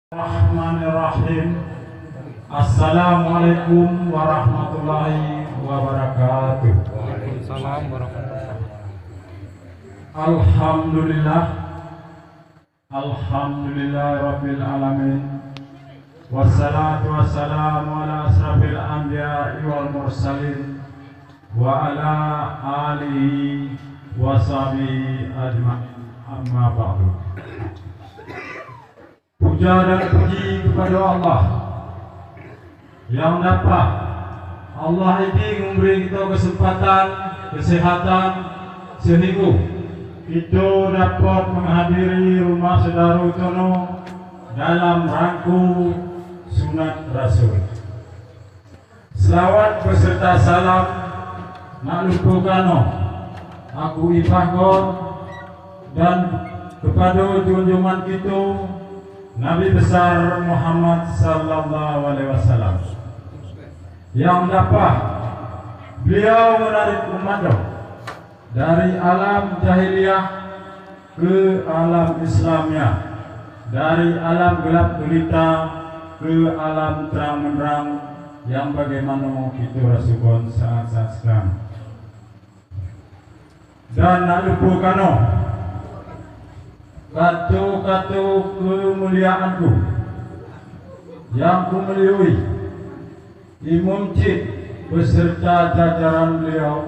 Bismillahirrahmanirrahim. Assalamualaikum warahmatullahi wabarakatuh. Waalaikumsalam warahmatullahi wabarakatuh. Alhamdulillah rabbil alamin. Wassalatu wassalamu ala asrafil anbiya'i wal mursalin wa ala alihi wa sahbihi ajma'in. Amma ba'du. Puja dan puji kepada Allah yang dapat Allah ini memberi kita kesempatan, kesehatan sehingga kita dapat menghadiri rumah saudara Utono dalam rangka sunat Rasul. Selawat beserta salam nak lupakan aku ifahkan dan kepada junjungan kita Nabi besar Muhammad sallallahu alaihi wasallam yang dapat beliau menarik umat dari alam jahiliyah ke alam Islamnya, dari alam gelap gulita ke alam terang benderang yang bagaimana itu rasulkan saat-saat sekarang. Dan nak lupakan kata-kata kemuliaanku yang kumuliui Imam Cid beserta jajaran beliau,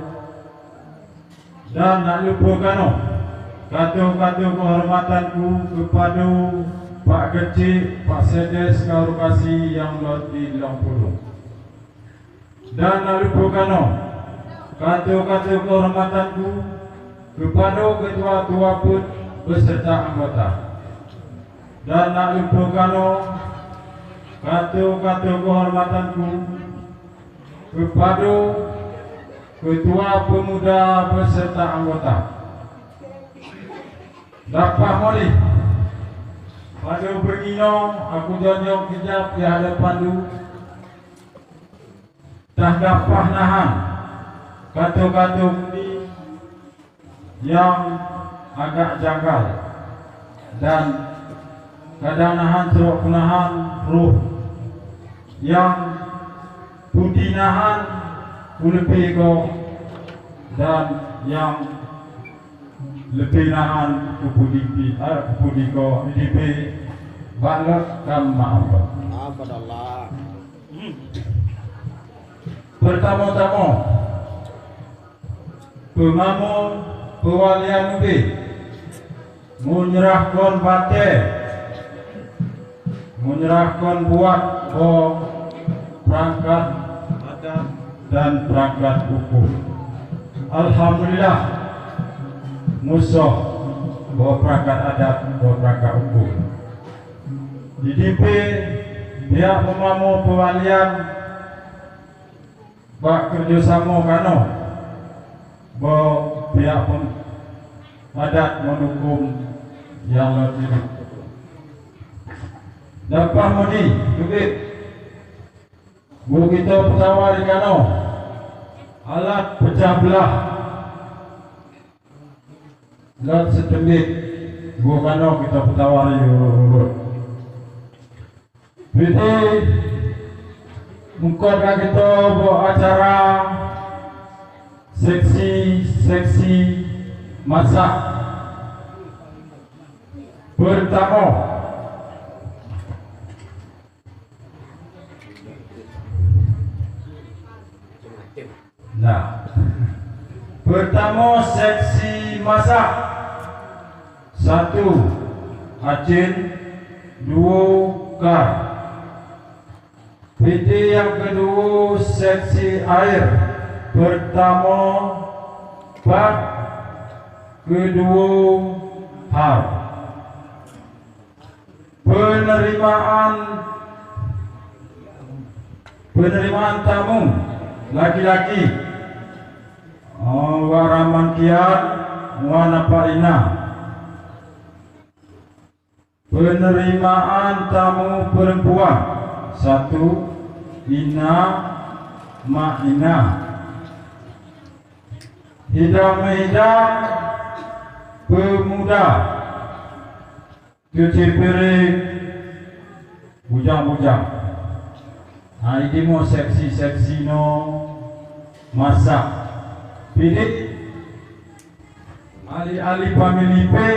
dan nak lupakan kata-kata kehormatanku kepada Pak Kecik, Pak Sedes Karukasi yang di Lampulu, dan nak lupakan kata-kata kehormatanku kepada ketua-ketua put beserta anggota, dan nak lupakan kata-kata kehormatanku kepada ketua pemuda beserta anggota. Dapat moli pada begini aku jonjong kejap di hadapan lu, tak dapat nahan kata-kata yang agak janggal dan kadang nahan serok penahan ruh yang putih nahan lebih go dan yang lebih nahan putih go lebih balak dan maaf. Allah. Pertama-tama pemamu pewalian lebih menyerahkan batin, menyerahkan buat perangkat adat dan perangkat hukum. Alhamdulillah musuh perangkat adat, perangkat hukum. DDP pihak pemamu pewalian bak kerjasama kano pihak adat mendukung yang lebih. Dapat mudi duit kita petawar di kano alat pecah belah dan setemit kano kita petawar yurut. Jadi mengkorkan kita buat acara seksi masak pertama. Nah, pertama seksi masak 1 acin 2 kar. PT yang kedua seksi air pertama 4 kedua har. Penerimaan tamu laki-laki waraman kiat wana paina. Penerimaan tamu perempuan 1 ina ma'ina. Hidang-hidang pemuda cuci piring bujang-bujang. Nah, ini mau seksi-seksi no masak. Pilih ali-ali family pe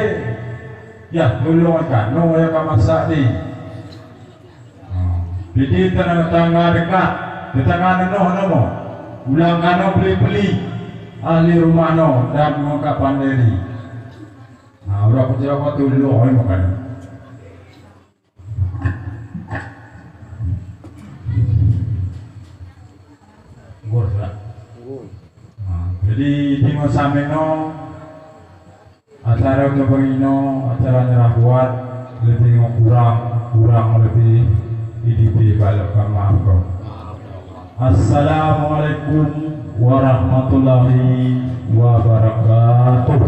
ya dulu kan no ya masak di. Pilih tangga dekat, tetangga no mo. Ulang kano beli-beli ahli rumah no dan muka pandiri. Nah, udah aku jawab dulu oi makan. Jadi di Mosameno acara untuk Bangino acara nyerah buat lebih kurang lebih di balik maaf. Assalamualaikum warahmatullahi wabarakatuh.